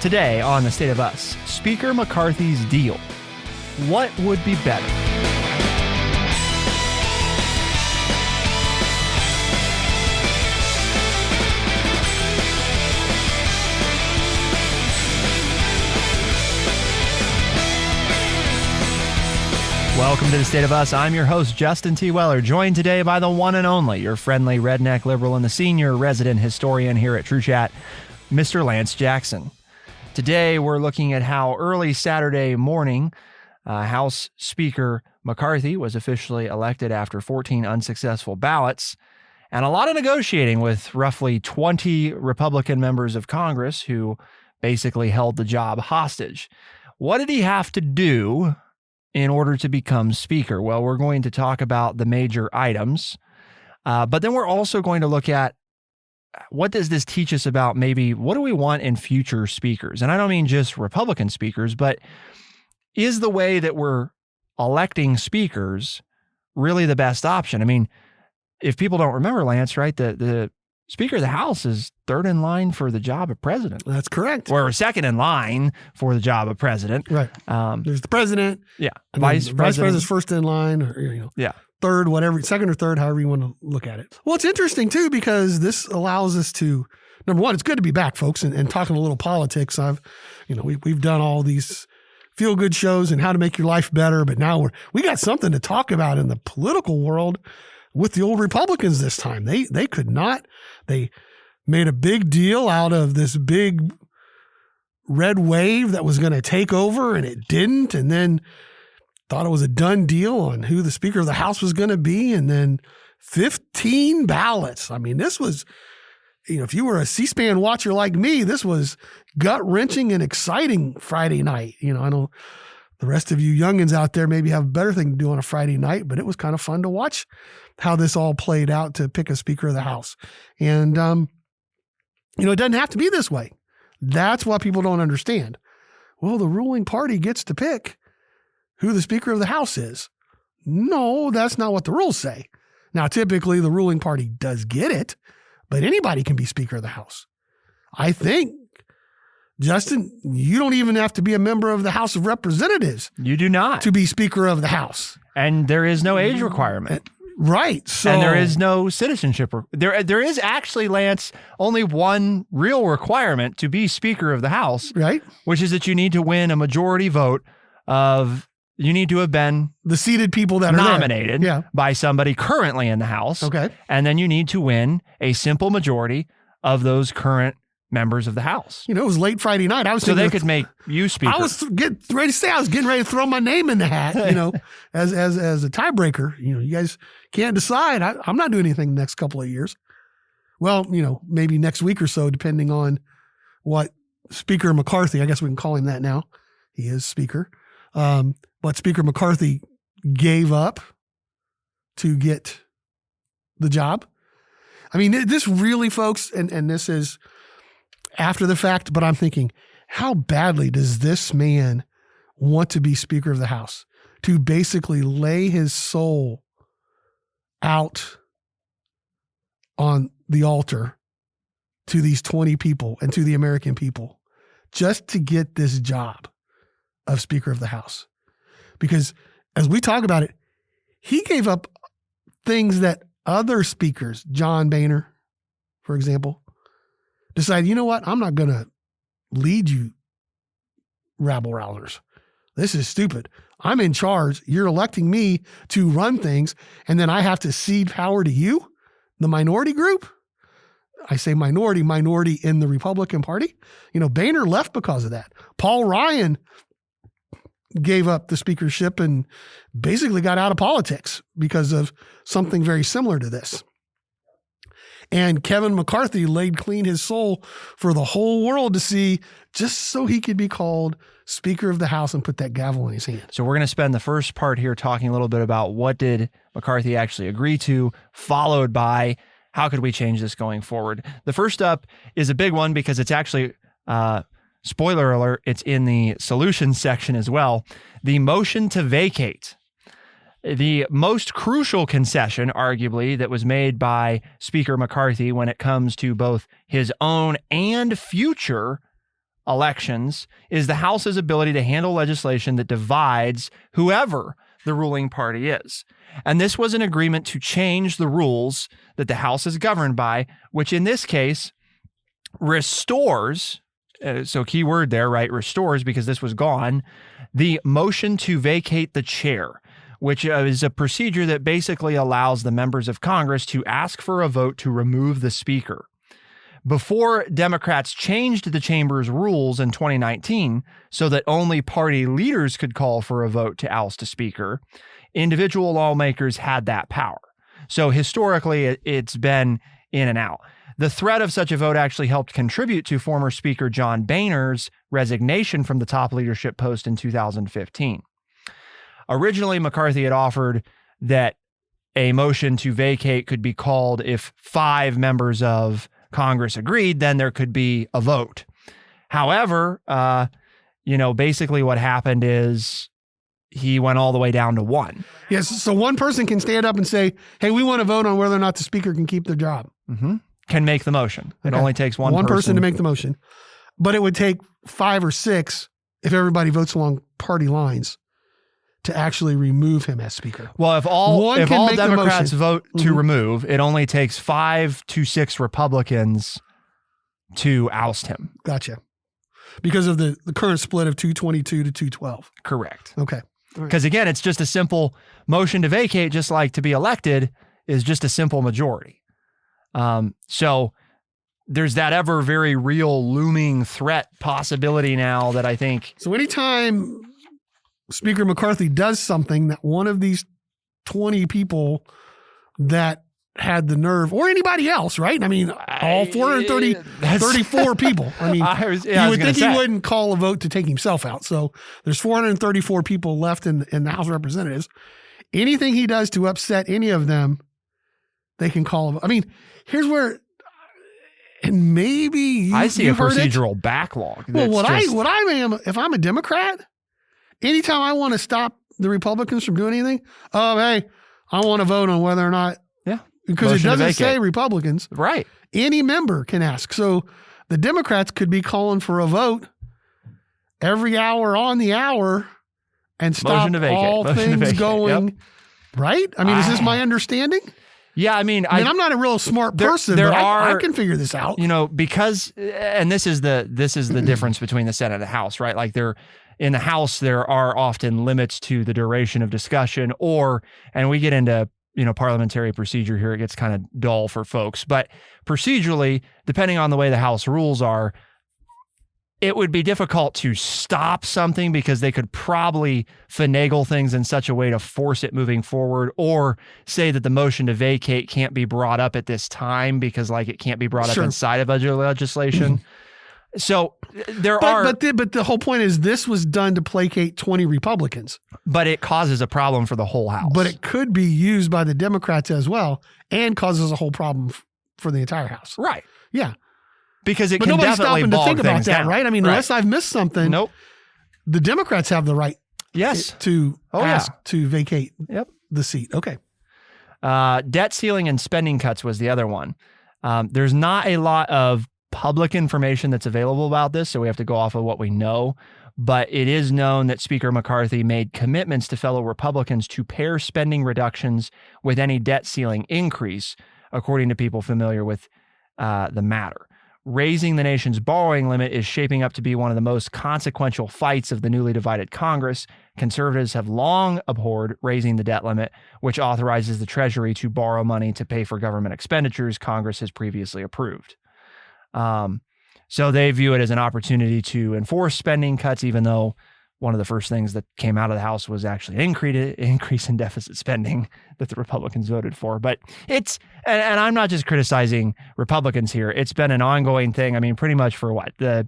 Today on The State of Us, Speaker McCarthy's deal. What would be better? Welcome to The State of Us. I'm your host, Justin T. Weller, joined today by the one and only, your friendly redneck liberal and the senior resident historian here at True Chat, Mr. Lance Jackson. Today, we're looking at how early Saturday morning, House Speaker McCarthy was officially elected after 14 unsuccessful ballots, and a lot of negotiating with roughly 20 Republican members of Congress who basically held the job hostage. What did he have to do in order to become Speaker? Well, we're going to talk about the major items, but then we're also going to look at what does this teach us about maybe what do we want in future speakers? And I don't mean just Republican speakers, but is the way that we're electing speakers really the best option? I mean, if people don't remember, Lance, right, the Speaker of the House is third in line for the job of president. That's correct. Or second in line for the job of president. Right. There's the president. Yeah. Vice president's first in line. Or, yeah. Third, whatever, second or third, however you want to look at it. Well, it's interesting, too, because this allows us to, number one, it's good to be back, folks, and talking a little politics. We've done all these feel-good shows and how to make your life better, but now we got something to talk about in the political world with the old Republicans this time. They could not. They made a big deal out of this big red wave that was going to take over, and it didn't, and then thought it was a done deal on who the Speaker of the House was going to be, and then 15 ballots. I mean, this was, if you were a C-SPAN watcher like me, this was gut-wrenching and exciting Friday night. I know the rest of you youngins out there maybe have a better thing to do on a Friday night, but it was kind of fun to watch how this all played out to pick a Speaker of the House. And, it doesn't have to be this way. That's what people don't understand. Well, the ruling party gets to pick who the Speaker of the House is. No, that's not what the rules say. Now, typically the ruling party does get it, but anybody can be Speaker of the House. I think, Justin, you don't even have to be a member of the House of Representatives. You do not. To be Speaker of the House. And there is no age requirement. Right. So, and there is no citizenship. There is actually, Lance, only one real requirement to be Speaker of the House. Right. Which is that you need to win a majority vote you need to have been the seated people that nominated are by somebody currently in the House. Okay. And then you need to win a simple majority of those current members of the House. It was late Friday night. So they could make you Speaker. I was getting ready to say, I was getting ready to throw my name in the hat, as a tiebreaker. You guys can't decide. I'm not doing anything the next couple of years. Well, maybe next week or so, depending on what Speaker McCarthy, I guess we can call him that now. He is Speaker. What Speaker McCarthy gave up to get the job. I mean, this really, folks, and this is after the fact, but I'm thinking, how badly does this man want to be Speaker of the House? To basically lay his soul out on the altar to these 20 people and to the American people just to get this job of Speaker of the House. Because as we talk about it, he gave up things that other speakers, John Boehner, for example, decided, you know what, I'm not going to lead you rabble-rousers. This is stupid. I'm in charge. You're electing me to run things, and then I have to cede power to you, the minority group. I say minority in the Republican Party. Boehner left because of that. Paul Ryan gave up the speakership and basically got out of politics because of something very similar to this. And Kevin McCarthy laid clean his soul for the whole world to see, just so he could be called Speaker of the House and put that gavel in his hand. So we're going to spend the first part here talking a little bit about what did McCarthy actually agree to, followed by how could we change this going forward. The first up is a big one because it's actually spoiler alert, it's in the solutions section as well. The motion to vacate. The most crucial concession, arguably, that was made by Speaker McCarthy when it comes to both his own and future elections is the House's ability to handle legislation that divides whoever the ruling party is. And this was an agreement to change the rules that the House is governed by, which in this case restores, so key word there, right? Restores, because this was gone, the motion to vacate the chair, which is a procedure that basically allows the members of Congress to ask for a vote to remove the speaker. Before Democrats changed the chamber's rules in 2019 so that only party leaders could call for a vote to oust a speaker, individual lawmakers had that power. So historically, it's been in and out. The threat of such a vote actually helped contribute to former Speaker John Boehner's resignation from the top leadership post in 2015. Originally, McCarthy had offered that a motion to vacate could be called if 5 members of Congress agreed, then there could be a vote. However, basically what happened is he went all the way down to 1. Yes, so one person can stand up and say, hey, we want to vote on whether or not the speaker can keep their job. Mm-hmm. Can make the motion. It only takes one person to make the motion. But it would take 5 or 6 if everybody votes along party lines to actually remove him as speaker. Well, if all Democrats vote to remove, it only takes 5 to 6 Republicans to oust him. Gotcha. Because of the current split of 222 to 212. Correct. Okay. Because again, it's just a simple motion to vacate, just like to be elected is just a simple majority. So there's that ever very real looming threat possibility now that I think. So anytime Speaker McCarthy does something that one of these 20 people that had the nerve, or anybody else, right? I mean, all 34 people. I mean, you would think he wouldn't call a vote to take himself out. So there's 434 people left in the House of Representatives. Anything he does to upset any of them, they can call a vote. I mean, here's where, and maybe I see a procedural backlog. Well, what I am, if I'm a Democrat, anytime I want to stop the Republicans from doing anything, hey, I want to vote on whether or not. Yeah. Because it doesn't say Republicans. Right. Any member can ask. So the Democrats could be calling for a vote every hour on the hour and stop all things going. Yep. Right? I mean, is this my understanding? Yeah, I mean, I'm not a real smart person, but I can figure this out. Because, and this is the difference between the Senate and the House, right? Like in the House, there are often limits to the duration of discussion, and we get into parliamentary procedure here, it gets kind of dull for folks. But procedurally, depending on the way the House rules are, it would be difficult to stop something because they could probably finagle things in such a way to force it moving forward, or say that the motion to vacate can't be brought up at this time because it can't be brought up inside of other legislation. So but the whole point is this was done to placate 20 Republicans. But it causes a problem for the whole House. But it could be used by the Democrats as well and causes a whole problem for the entire House. Right. Yeah. Because it can definitely bog things down. But nobody's stopping to think about that, right? I mean, unless I've missed something. Nope. The Democrats have the right to ask to vacate the seat. Okay. Debt ceiling and spending cuts was the other one. There's not a lot of public information that's available about this, so we have to go off of what we know. But it is known that Speaker McCarthy made commitments to fellow Republicans to pair spending reductions with any debt ceiling increase, according to people familiar with the matter. Raising the nation's borrowing limit is shaping up to be one of the most consequential fights of the newly divided Congress. Conservatives have long abhorred raising the debt limit, which authorizes the Treasury to borrow money to pay for government expenditures Congress has previously approved. So they view it as an opportunity to enforce spending cuts, even though one of the first things that came out of the House was actually an increase in deficit spending that the Republicans voted for. But and I'm not just criticizing Republicans here. It's been an ongoing thing. I mean, pretty much for the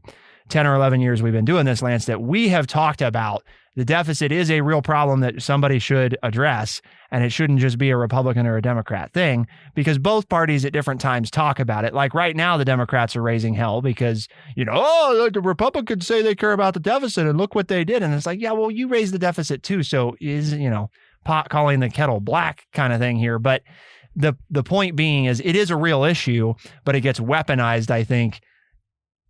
10 or 11 years we've been doing this, Lance, that we have talked about the deficit is a real problem that somebody should address, and it shouldn't just be a Republican or a Democrat thing, because both parties at different times talk about it. Like right now, the Democrats are raising hell because, the Republicans say they care about the deficit and look what they did. And it's like, yeah, well, you raised the deficit too. So is, pot calling the kettle black kind of thing here. But the point being is it is a real issue, but it gets weaponized, I think,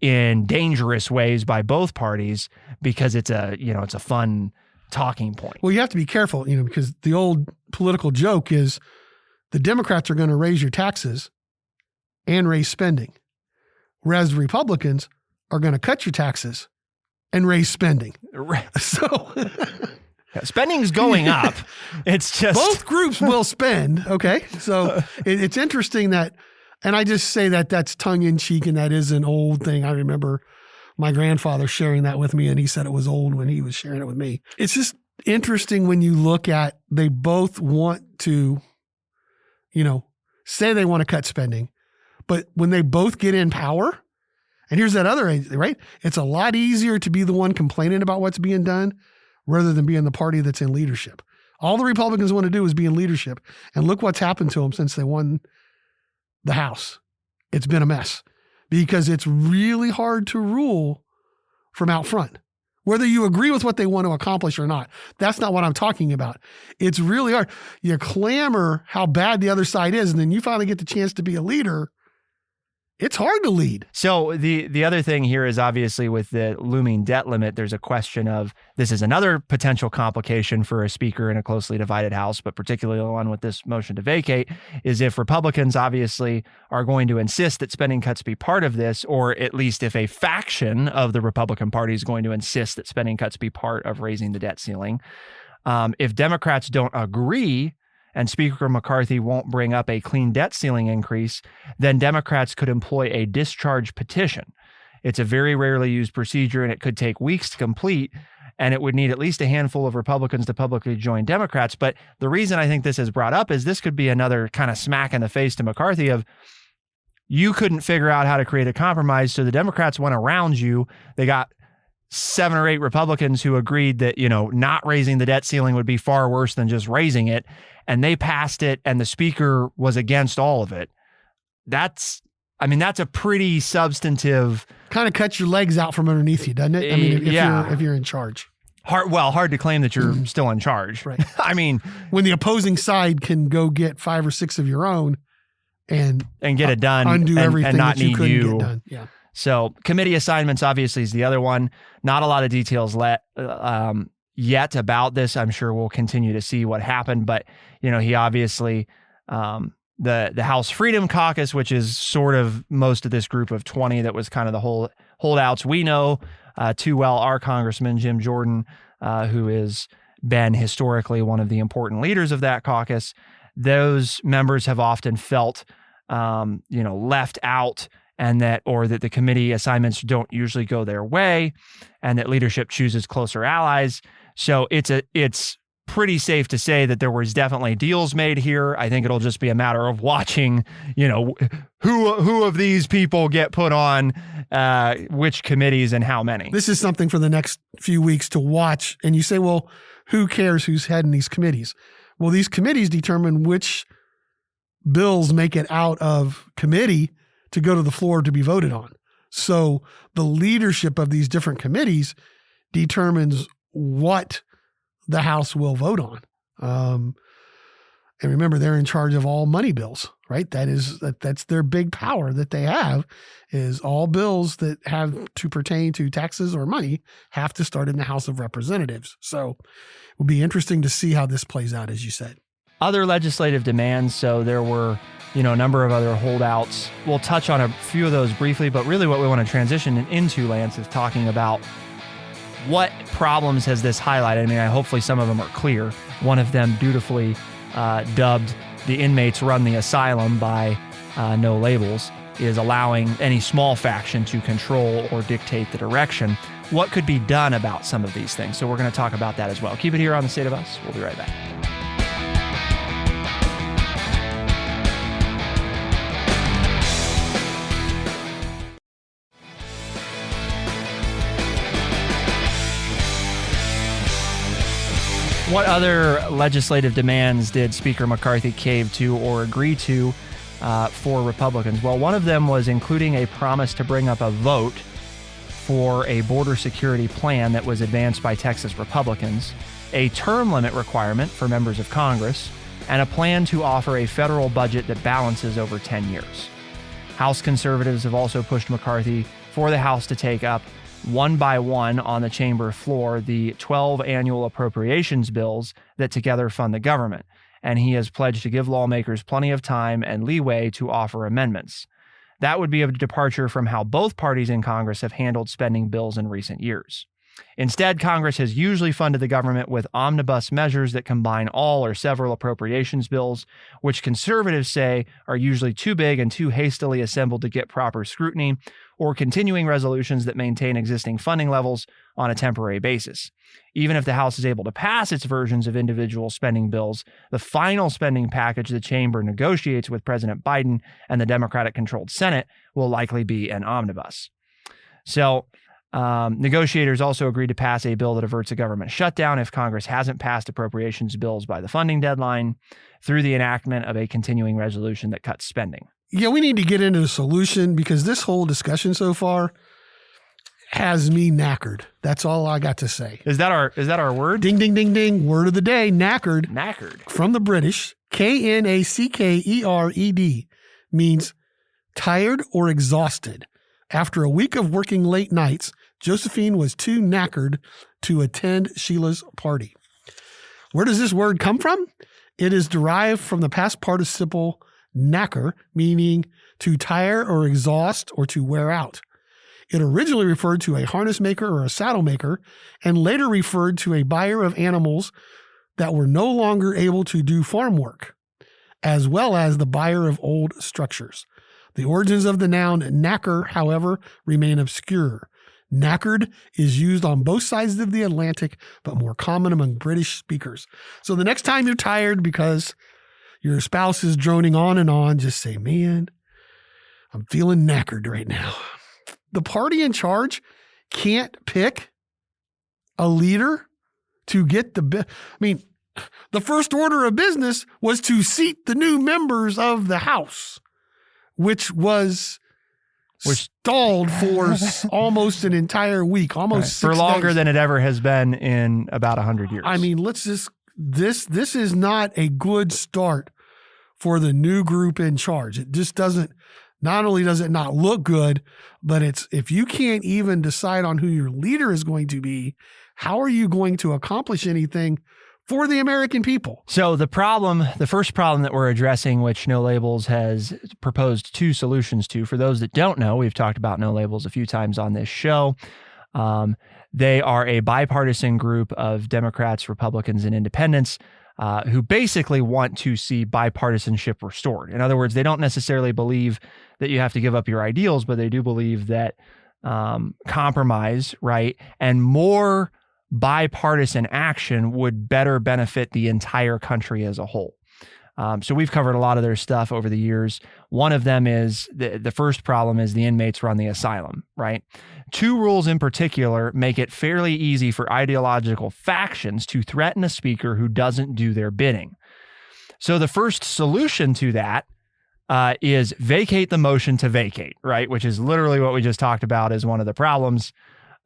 in dangerous ways by both parties because it's a fun talking point. Well, you have to be careful, because the old political joke is the Democrats are going to raise your taxes and raise spending, whereas the Republicans are going to cut your taxes and raise spending. So spending's going up. It's just both groups will spend. Okay. So it's interesting that, and I just say that that's tongue in cheek and that is an old thing. I remember my grandfather sharing that with me and he said it was old when he was sharing it with me. It's just interesting when you look at, they both want to, say they want to cut spending, but when they both get in power, and here's that other, right? It's a lot easier to be the one complaining about what's being done rather than being the party that's in leadership. All the Republicans want to do is be in leadership. And look what's happened to them since they won the House. It's been a mess because it's really hard to rule from out front, whether you agree with what they want to accomplish or not. That's not what I'm talking about. It's really hard. You clamor how bad the other side is, and then you finally get the chance to be a leader. It's hard to lead. So the other thing here is obviously with the looming debt limit, there's a question of this is another potential complication for a speaker in a closely divided House, but particularly one with this motion to vacate, is if Republicans obviously are going to insist that spending cuts be part of this, or at least if a faction of the Republican Party is going to insist that spending cuts be part of raising the debt ceiling. If Democrats don't agree, and Speaker McCarthy won't bring up a clean debt ceiling increase, then Democrats could employ a discharge petition. It's a very rarely used procedure, and it could take weeks to complete, and it would need at least a handful of Republicans to publicly join Democrats. But the reason I think this is brought up is this could be another kind of smack in the face to McCarthy of, you couldn't figure out how to create a compromise, so the Democrats went around you. They got 7 or 8 Republicans who agreed that, not raising the debt ceiling would be far worse than just raising it. And they passed it and the speaker was against all of it. That's a pretty substantive. Kind of cuts your legs out from underneath you, doesn't it? If you're in charge. Hard to claim that you're still in charge. Right. When the opposing side can go get 5 or 6 of your own and get it done, undo everything and not that you couldn't you. Get done. Yeah. So committee assignments obviously is the other one. Not a lot of details yet about this. I'm sure we'll continue to see what happened, but he obviously the House Freedom Caucus, which is sort of most of this group of 20 that was kind of the holdouts. We know too well our Congressman Jim Jordan, who has been historically one of the important leaders of that caucus. Those members have often felt left out, and that the committee assignments don't usually go their way, and that leadership chooses closer allies. So it's pretty safe to say that there was definitely deals made here. I think it'll just be a matter of watching, who of these people get put on which committees and how many. This is something for the next few weeks to watch. And you say, well, who cares who's heading these committees? Well, these committees determine which bills make it out of committee to go to the floor to be voted on. So the leadership of these different committees determines what the House will vote on. And remember, they're in charge of all money bills, right? That's their big power that they have, is all bills that have to pertain to taxes or money have to start in the House of Representatives. So it will be interesting to see how this plays out, as you said. Other legislative demands. So there were, a number of other holdouts. We'll touch on a few of those briefly, but really what we want to transition into, Lance, is talking about what problems has this highlighted. Hopefully some of them are clear. One of them dutifully dubbed "The Inmates Run the Asylum" by No Labels is allowing any small faction to control or dictate the direction. What could be done about some of these things? So we're going to talk about that as well. Keep it here on The State of Us. We'll be right back. What other legislative demands did Speaker McCarthy cave to or agree to for Republicans? Well, one of them was including a promise to bring up a vote for a border security plan that was advanced by Texas Republicans, a term limit requirement for members of Congress, and a plan to offer a federal budget that balances over 10 years. House conservatives have also pushed McCarthy for the House to take up one by one on the chamber floor the 12 annual appropriations bills that together fund the government, and he has pledged to give lawmakers plenty of time and leeway to offer amendments. That would be a departure from how both parties in Congress have handled spending bills in recent years. Instead, Congress has usually funded the government with omnibus measures that combine all or several appropriations bills, which conservatives say are usually too big and too hastily assembled to get proper scrutiny, or continuing resolutions that maintain existing funding levels on a temporary basis. Even if the House is able to pass its versions of individual spending bills, the final spending package the chamber negotiates with President Biden and the Democratic-controlled Senate will likely be an omnibus. So, negotiators also agreed to pass a bill that averts a government shutdown if Congress hasn't passed appropriations bills by the funding deadline through the enactment of a continuing resolution that cuts spending. Yeah, we need to get into a solution because this whole discussion so far has me knackered. That's all I got to say. Is that our word? Ding, ding, ding, ding. Word of the day, knackered. Knackered. From the British, Knackered means tired or exhausted. After a week of working late nights, Josephine was too knackered to attend Sheila's party. Where does this word come from? It is derived from the past participle knacker, meaning to tire or exhaust or to wear out. It originally referred to a harness maker or a saddle maker, and later referred to a buyer of animals that were no longer able to do farm work, as well as the buyer of old structures. The origins of the noun knacker, however, remain obscure. Knackered is used on both sides of the Atlantic, but more common among British speakers. So the next time you're tired because your spouse is droning on, just say, man, I'm feeling knackered right now. The party in charge can't pick a leader to get the the first order of business was to seat the new members of the House, which stalled for almost an entire week, almost 6 for longer days. than it ever has been in about 100 years. I mean, this is not a good start for the new group in charge. It just doesn't, not only does it not look good, but if you can't even decide on who your leader is going to be, how are you going to accomplish anything for the American people? So the first problem that we're addressing, which No Labels has proposed 2 solutions to, for those that don't know, we've talked about No Labels a few times on this show. They are a bipartisan group of Democrats, Republicans, and independents who basically want to see bipartisanship restored. In other words, they don't necessarily believe that you have to give up your ideals, but they do believe that compromise, right, and more bipartisan action would better benefit the entire country as a whole. So we've covered a lot of their stuff over the years. One of them is the first problem is the inmates run the asylum, right? 2 rules in particular make it fairly easy for ideological factions to threaten a speaker who doesn't do their bidding. So the first solution to that is vacate the motion to vacate, right? Which is literally what we just talked about as one of the problems.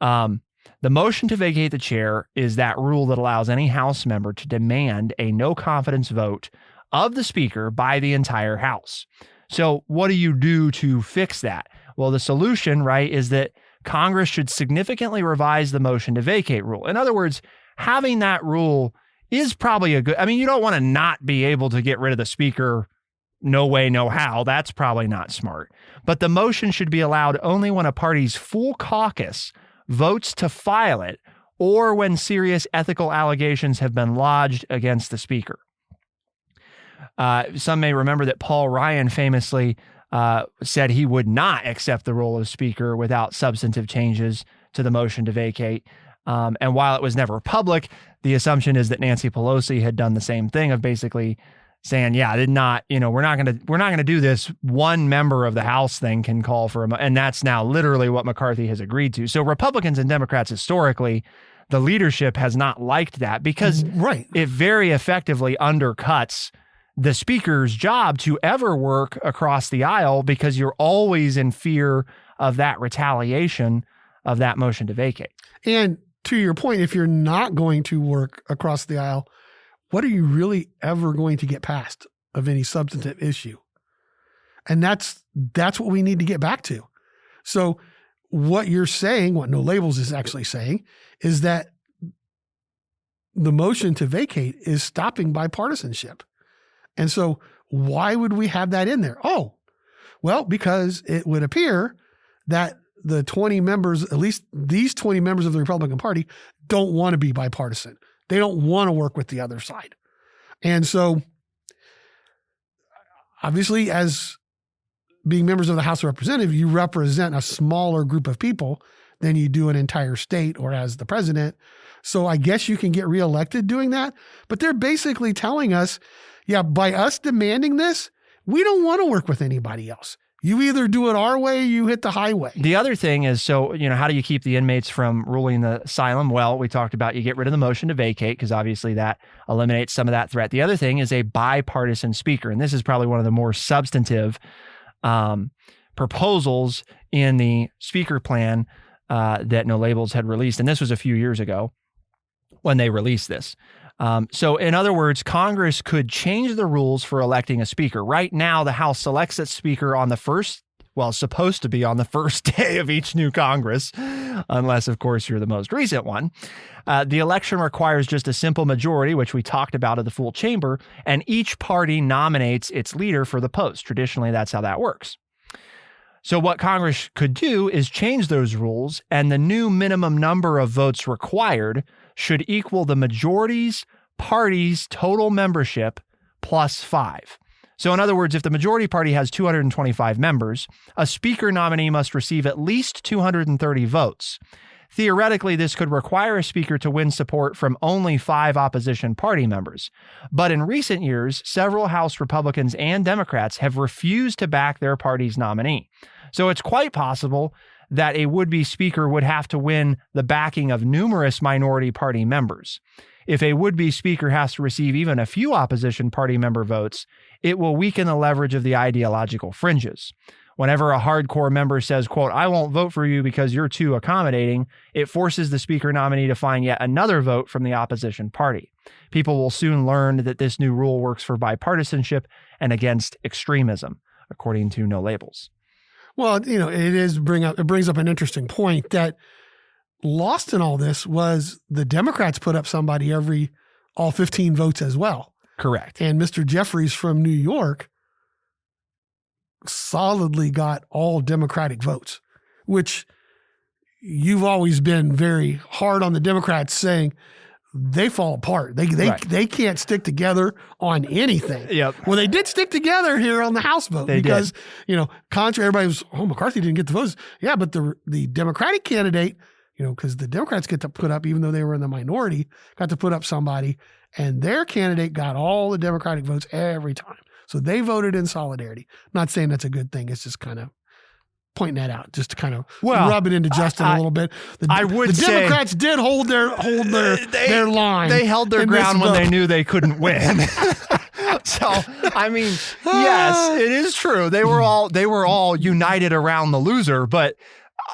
The motion to vacate the chair is that rule that allows any House member to demand a no confidence vote of the speaker by the entire House. So what do you do to fix that? Well, the solution, right, is that Congress should significantly revise the motion to vacate rule. In other words, having that rule is probably a good, you don't want to not be able to get rid of the speaker no way, no how. That's probably not smart. But the motion should be allowed only when a party's full caucus votes to file it or when serious ethical allegations have been lodged against the speaker. Some may remember that Paul Ryan famously said he would not accept the role of speaker without substantive changes to the motion to vacate. And while it was never public, the assumption is that Nancy Pelosi had done the same thing of basically saying, yeah, we're not going to do this. One member of the House thing can call for and that's now literally what McCarthy has agreed to. So Republicans and Democrats historically, the leadership has not liked that because it very effectively undercuts the speaker's job to ever work across the aisle because you're always in fear of that retaliation of that motion to vacate. And to your point, if you're not going to work across the aisle, what are you really ever going to get passed of any substantive issue? And that's what we need to get back to. So what you're saying, what No Labels is actually saying, is that the motion to vacate is stopping bipartisanship. And so why would we have that in there? Oh, well, because it would appear that the 20 members, at least these 20 members of the Republican Party, don't want to be bipartisan. They don't want to work with the other side. And so obviously, as being members of the House of Representatives, you represent a smaller group of people than you do an entire state or as the president. So I guess you can get reelected doing that. But they're basically telling us, yeah, by us demanding this, we don't want to work with anybody else. You either do it our way, or you hit the highway. The other thing is, so, how do you keep the inmates from ruling the asylum? Well, we talked about you get rid of the motion to vacate because obviously that eliminates some of that threat. The other thing is a bipartisan speaker. And this is probably one of the more substantive proposals in the speaker plan that No Labels had released. And this was a few years ago when they released this. So in other words, Congress could change the rules for electing a speaker. Right now, the House selects its speaker on the supposed to be on the first day of each new Congress, unless, of course, you're the most recent one. The election requires just a simple majority, which we talked about at the full chamber, and each party nominates its leader for the post. Traditionally, that's how that works. So what Congress could do is change those rules, and the new minimum number of votes required should equal the majority's party's total membership plus 5. So in other words, if the majority party has 225 members, a speaker nominee must receive at least 230 votes. Theoretically, this could require a speaker to win support from only 5 opposition party members. But in recent years, several House Republicans and Democrats have refused to back their party's nominee. So it's quite possible that a would-be speaker would have to win the backing of numerous minority party members. If a would-be speaker has to receive even a few opposition party member votes, it will weaken the leverage of the ideological fringes. Whenever a hardcore member says, quote, "I won't vote for you because you're too accommodating," it forces the speaker nominee to find yet another vote from the opposition party. People will soon learn that this new rule works for bipartisanship and against extremism, according to No Labels. Well, it brings up an interesting point that lost in all this was the Democrats put up somebody all 15 votes as well. Correct. And Mr. Jeffries from New York solidly got all Democratic votes, which you've always been very hard on the Democrats, saying they fall apart. They can't stick together on anything. Yep. Well, they did stick together here on the House vote because, contrary, everybody was, McCarthy didn't get the votes. Yeah, but the Democratic candidate, because the Democrats get to put up, even though they were in the minority, got to put up somebody, and their candidate got all the Democratic votes every time. So they voted in solidarity. Not saying that's a good thing. It's just kind of pointing that out, just to kind of rub it into Justin a little bit. The Democrats did hold their line. They held their ground when they knew they couldn't win. So, I mean, yes, it is true. They were all united around the loser, but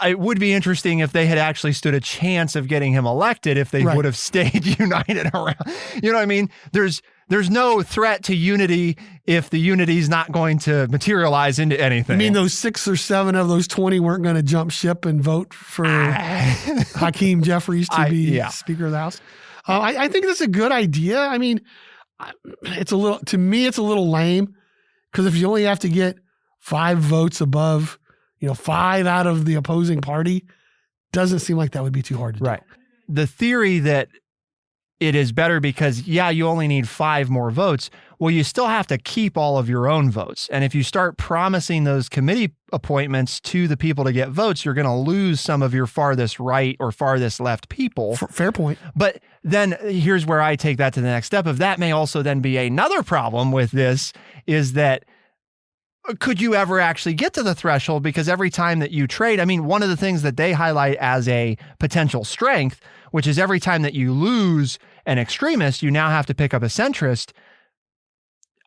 it would be interesting if they had actually stood a chance of getting him elected if they would have stayed united around. You know what I mean? There's no threat to unity if the unity is not going to materialize into anything. I mean, those 6 or 7 of those 20 weren't going to jump ship and vote for Hakeem Jeffries to be Speaker of the House. I think that's a good idea. I mean, it's a little lame, because if you only have to get 5 votes above, 5 out of the opposing party, doesn't seem like that would be too hard to do. The theory that it is better because, you only need 5 more votes. Well, you still have to keep all of your own votes. And if you start promising those committee appointments to the people to get votes, you're going to lose some of your farthest right or farthest left people. Fair point. But then here's where I take that to the next step of that may also then be another problem with this, is that could you ever actually get to the threshold? Because every time that you trade, I mean, one of the things that they highlight as a potential strength, which is every time that you lose an extremist, you now have to pick up a centrist.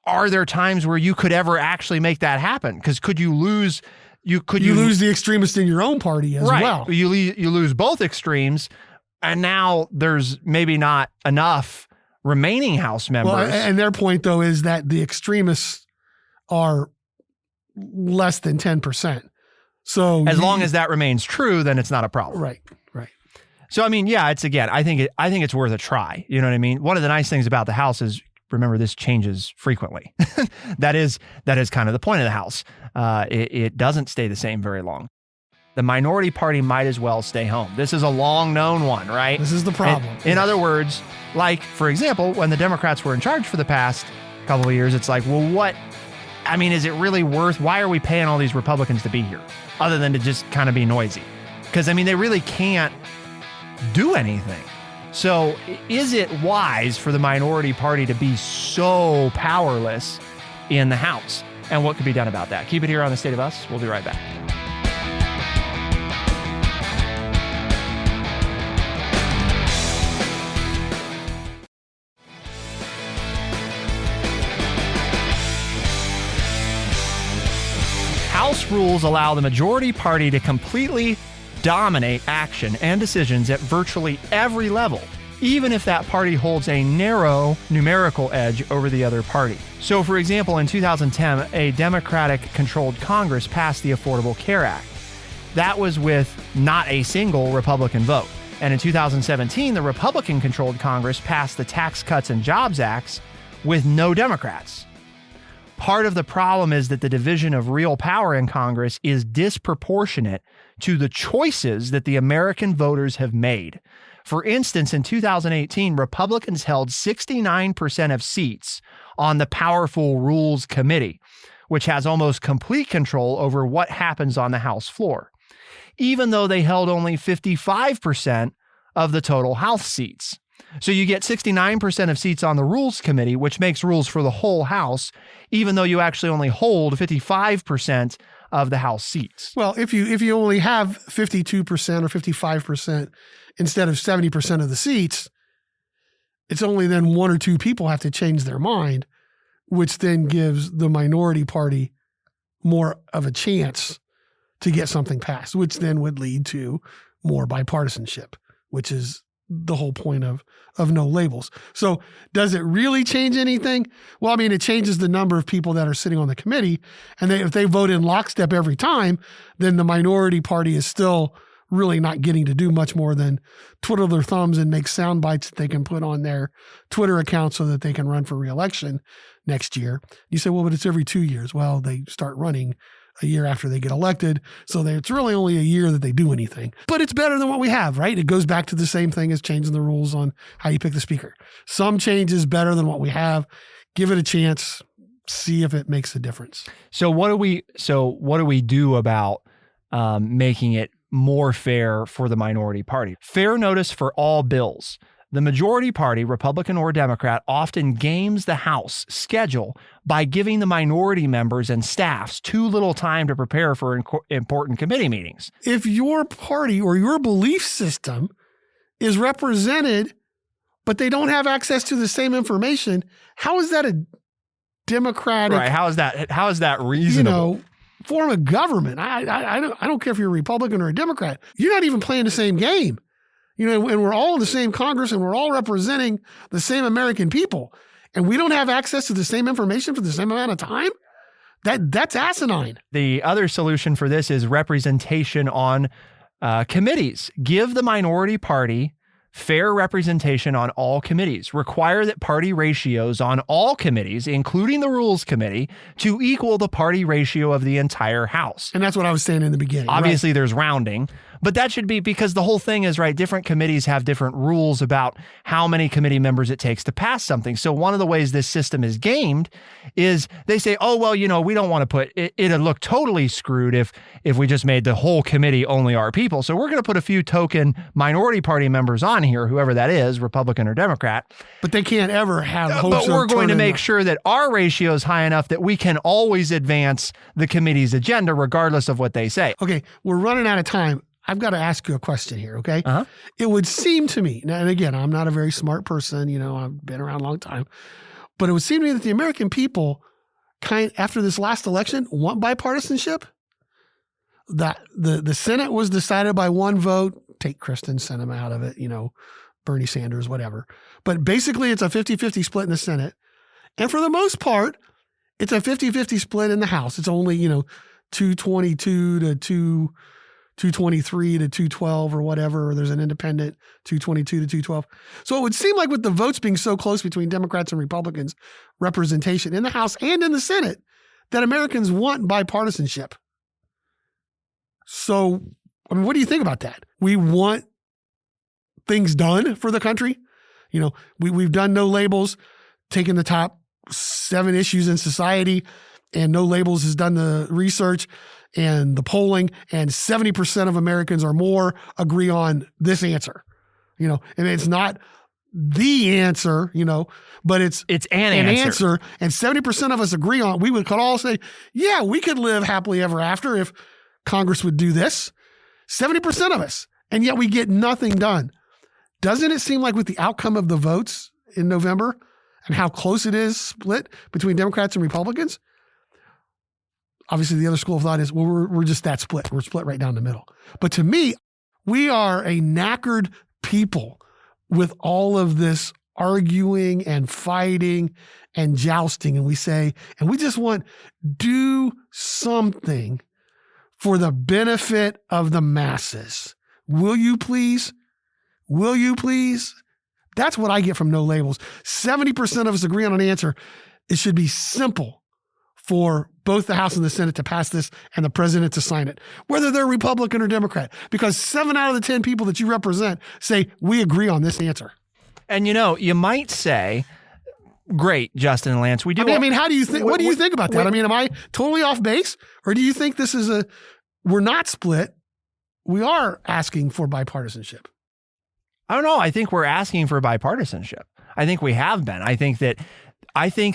Are there times where you could ever actually make that happen? Because could you lose? You lose the extremist in your own party as well. You lose both extremes, and now there's maybe not enough remaining House members. Well, and their point though is that the extremists are less than 10%. So as long as that remains true, then it's not a problem. Right. So, I mean, yeah, it's again, I think it's worth a try. You know what I mean? One of the nice things about the House is, remember, this changes frequently. That is kind of the point of the House. It doesn't stay the same very long. The minority party might as well stay home. This is a long known one, right? This is the problem. In other words, like, for example, when the Democrats were in charge for the past couple of years, it's like, well, is it really worth, why are we paying all these Republicans to be here other than to just kind of be noisy? Because, they really can't do anything. So is it wise for the minority party to be so powerless in the House? And what could be done about that? Keep it here on The State of Us. We'll be right back. House rules allow the majority party to completely dominate action and decisions at virtually every level, even if that party holds a narrow numerical edge over the other party. So, for example, in 2010, a Democratic-controlled Congress passed the Affordable Care Act. That was with not a single Republican vote. And in 2017, the Republican-controlled Congress passed the Tax Cuts and Jobs Acts with no Democrats. Part of the problem is that the division of real power in Congress is disproportionate to the choices that the American voters have made. For instance, in 2018, Republicans held 69% of seats on the powerful Rules Committee, which has almost complete control over what happens on the House floor, even though they held only 55% of the total House seats. So you get 69% of seats on the Rules Committee, which makes rules for the whole House, even though you actually only hold 55% of the House seats. Well, if you only have 52% or 55% instead of 70% of the seats, it's only then one or two people have to change their mind, which then gives the minority party more of a chance to get something passed, which then would lead to more bipartisanship, which is the whole point of no labels. So does it really change anything? Well, it changes the number of people that are sitting on the committee. And if they vote in lockstep every time, then the minority party is still really not getting to do much more than twiddle their thumbs and make sound bites that they can put on their Twitter account so that they can run for re-election next year. You say, well, but it's every 2 years. Well, they start running a year after they get elected. So it's really only a year that they do anything. But it's better than what we have, right? It goes back to the same thing as changing the rules on how you pick the speaker. Some changes better than what we have. Give it a chance. See if it makes a difference. So what do we do about making it more fair for the minority party? Fair notice for all bills. The majority party, Republican or Democrat, often games the House schedule by giving the minority members and staffs too little time to prepare for important committee meetings. If your party or your belief system is represented, but they don't have access to the same information, how is that a democratic? Right? How is that reasonable? Form of government? I don't care if you're a Republican or a Democrat. You're not even playing the same game. And we're all in the same Congress and we're all representing the same American people. And we don't have access to the same information for the same amount of time? That's asinine. The other solution for this is representation on committees. Give the minority party fair representation on all committees. Require that party ratios on all committees, including the Rules Committee, to equal the party ratio of the entire House. And that's what I was saying in the beginning. Obviously, There's rounding, but that should be because the whole thing is, right, different committees have different rules about how many committee members it takes to pass something. So one of the ways this system is gamed is they say, oh, well, we don't want to put, it'd look totally screwed if we just made the whole committee only our people. So we're going to put a few token minority party members on here, whoever that is, Republican or Democrat. But they can't ever have hopes. But we're going to make sure that our ratio is high enough that we can always advance the committee's agenda, regardless of what they say. Okay, we're running out of time. I've got to ask you a question here, okay? Uh-huh. It would seem to me, now, and again, I'm not a very smart person, I've been around a long time, but it would seem to me that the American people, after this last election, want bipartisanship. That the Senate was decided by one vote. Take Kristen Sinema out of it, Bernie Sanders, whatever. But basically, it's a 50-50 split in the Senate. And for the most part, It's a 50-50 split in the House. It's only, 222 to 223 to 212 or whatever, or there's an independent 222 to 212. So it would seem like with the votes being so close between Democrats and Republicans, representation in the House and in the Senate, that Americans want bipartisanship. So, what do you think about that? We want things done for the country. We've done No Labels, taken the top 7 issues in society, and No Labels has done the research and the polling, and 70% of Americans or more agree on this answer. And it's not the answer, but it's an answer. And 70% of us agree on it. We could all say, yeah, we could live happily ever after if Congress would do this. 70% of us. And yet we get nothing done. Doesn't it seem like with the outcome of the votes in November and how close it is split between Democrats and Republicans? Obviously, the other school of thought is, well, we're just that split. We're split right down the middle. But to me, we are a knackered people with all of this arguing and fighting and jousting. And we say, and we just want, do something for the benefit of the masses. Will you please? Will you please? That's what I get from No Labels. 70% of us agree on an answer. It should be simple for both the House and the Senate to pass this and the president to sign it, whether they're Republican or Democrat, because 7 out of the 10 people that you represent say, we agree on this answer. And you might say, great, Justin and Lance, we do. I mean, how do you think, what do you think about that? Am I totally off base, or do you think this is we're not split, we are asking for bipartisanship? I don't know. I think we're asking for bipartisanship. I think we have been. I think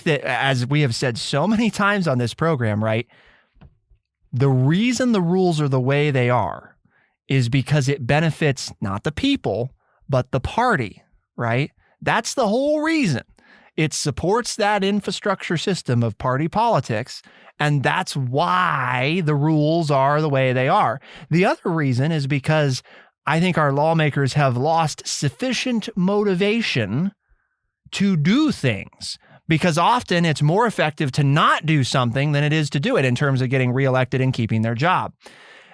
that, as we have said so many times on this program, right, the reason the rules are the way they are is because it benefits not the people, but the party, right? That's the whole reason. It supports that infrastructure system of party politics, and that's why the rules are the way they are. The other reason is because I think our lawmakers have lost sufficient motivation to do things, because often it's more effective to not do something than it is to do it in terms of getting reelected and keeping their job.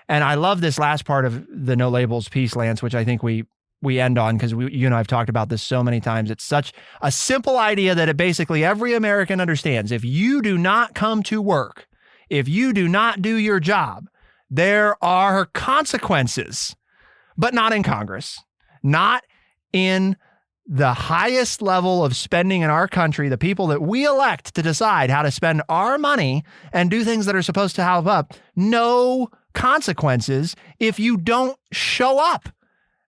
And I love this last part of the No Labels piece, Lance, which I think we end on, because you and I have talked about this so many times. It's such a simple idea that it basically every American understands. If you do not come to work, if you do not do your job, there are consequences, but not in Congress, not in the highest level of spending in our country, the people that we elect to decide how to spend our money and do things that are supposed to help up. No consequences if you don't show up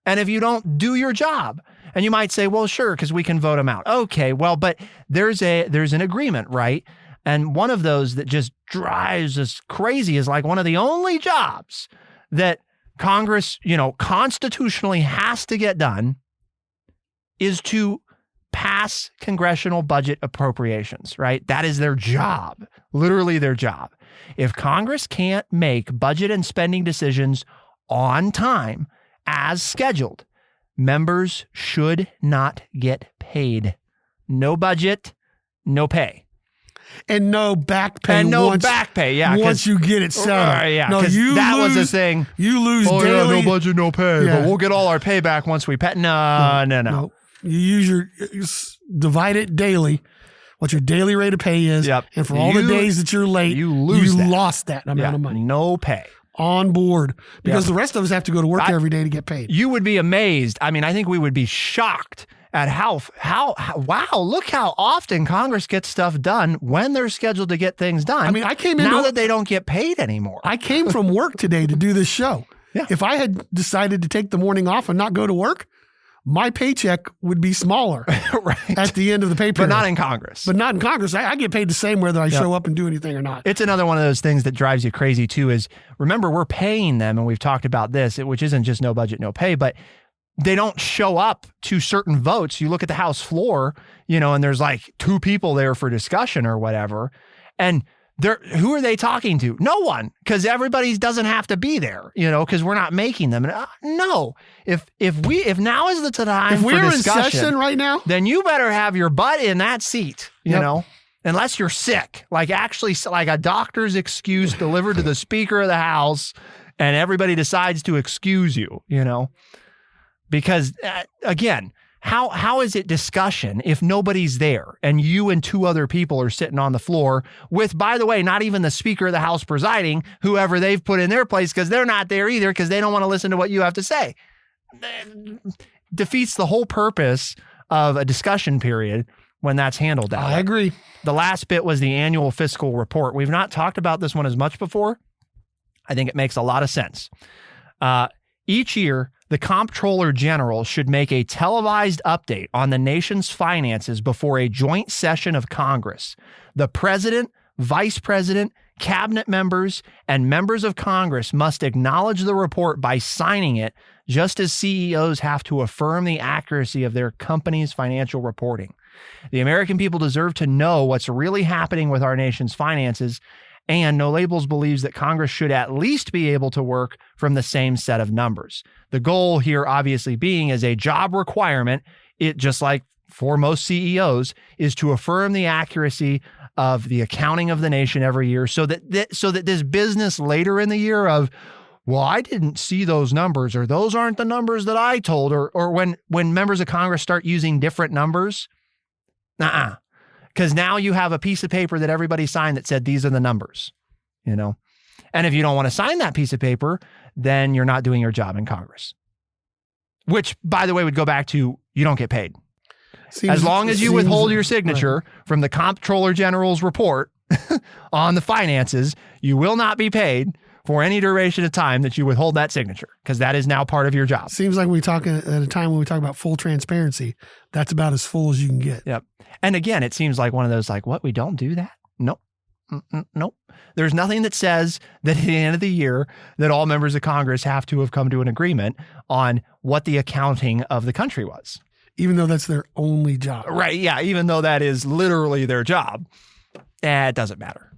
and if you don't do your job. And you might say, well, sure, because we can vote them out. Okay, well, but there's an agreement, right? And one of those that just drives us crazy is like one of the only jobs that Congress, constitutionally has to get done is to pass congressional budget appropriations, right? That is their job, literally their job. If Congress can't make budget and spending decisions on time as scheduled, members should not get paid. No budget, no pay. And no back pay. And no back pay, yeah. Once you get it settled. Yeah, no, that was the thing. You lose daily. Yeah, no budget, no pay. Yeah. But we'll get all our pay back once we pay. No. You divide it daily, what your daily rate of pay is. Yep. And for all the days that you're late, you lost that amount of money. No pay. On board. Because the rest of us have to go to work every day to get paid. You would be amazed. I mean, I think we would be shocked at how wow, look how often Congress gets stuff done when they're scheduled to get things done. I mean, I came in now that they don't get paid anymore. I came from work today to do this show. Yeah. If I had decided to take the morning off and not go to work, my paycheck would be smaller right. at the end of the pay period. But not in Congress. I get paid the same whether I show up and do anything or not. It's another one of those things that drives you crazy too is, remember, we're paying them, and we've talked about this, which isn't just no budget, no pay, but they don't show up to certain votes. You look at the House floor, and there's like 2 people there for discussion or whatever. And who are they talking to? No one, because everybody doesn't have to be there, because we're not making them. No, if now is the time for discussion, in session right now, then you better have your butt in that seat, you know. unless you're sick, like actually like a doctor's excuse delivered to the Speaker of the House, and everybody decides to excuse you, because again, how is it discussion if nobody's there and you and two other people are sitting on the floor with, by the way, not even the Speaker of the House presiding, whoever they've put in their place, because they're not there either because they don't want to listen to what you have to say. Defeats the whole purpose of a discussion period when that's handled that way. I agree. The last bit was the annual fiscal report. We've not talked about this one as much before. I think it makes a lot of sense. Each year, the Comptroller General should make a televised update on the nation's finances before a joint session of Congress. The President, Vice President, cabinet members, and members of Congress must acknowledge the report by signing it, just as CEOs have to affirm the accuracy of their company's financial reporting. The American people deserve to know what's really happening with our nation's finances, and No Labels believes that Congress should at least be able to work from the same set of numbers. The goal here obviously being as a job requirement, it just like for most CEOs, is to affirm the accuracy of the accounting of the nation every year so that this business later in the year of, well, I didn't see those numbers, or those aren't the numbers that I told, or when members of Congress start using different numbers, because now you have a piece of paper that everybody signed that said these are the numbers, And if you don't want to sign that piece of paper, then you're not doing your job in Congress. Which, by the way, would go back to you don't get paid. As long as you withhold your signature from the Comptroller General's report on the finances, you will not be paid for any duration of time that you withhold that signature, because that is now part of your job. Seems like we talk at a time when we talk about full transparency. That's about as full as you can get. Yep. And again, it seems like one of those, like, what, we don't do that? Nope. Nope. There's nothing that says that at the end of the year that all members of Congress have to have come to an agreement on what the accounting of the country was. Even though that's their only job. Right. Yeah. Even though that is literally their job. It doesn't matter.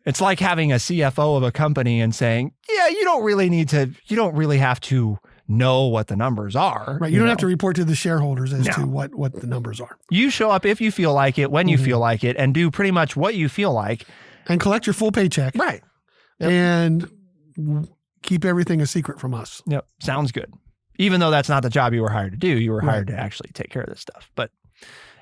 It's like having a CFO of a company and saying, yeah, you don't really have to know what the numbers are. Right. You don't have to report to the shareholders as to what the numbers are. You show up if you feel like it, when you feel like it, and do pretty much what you feel like. And collect your full paycheck. Right. Yep. And keep everything a secret from us. Yep. Sounds good. Even though that's not the job you were hired to do, you were hired to actually take care of this stuff. But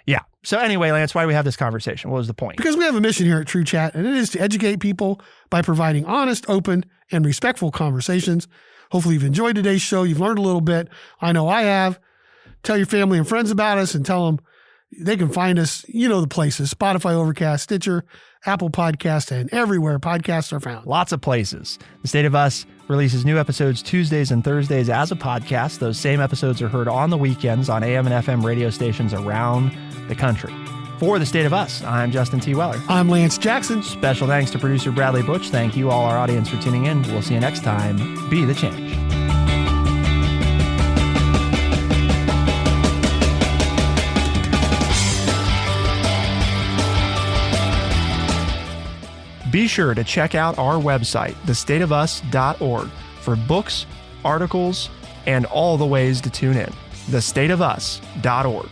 yeah. So anyway, Lance, why do we have this conversation? What was the point? Because we have a mission here at True Chat, and it is to educate people by providing honest, open, and respectful conversations. Hopefully you've enjoyed today's show. You've learned a little bit. I know I have. Tell your family and friends about us and tell them they can find us, the places, Spotify, Overcast, Stitcher, Apple Podcast, and everywhere podcasts are found. Lots of places. The State of Us releases new episodes Tuesdays and Thursdays as a podcast. Those same episodes are heard on the weekends on AM and FM radio stations around the country. For The State of Us, I'm Justin T. Weller. I'm Lance Jackson. Special thanks to producer Bradley Butch. Thank you, all our audience, for tuning in. We'll see you next time. Be the change. Be sure to check out our website, thestateofus.org, for books, articles, and all the ways to tune in. thestateofus.org.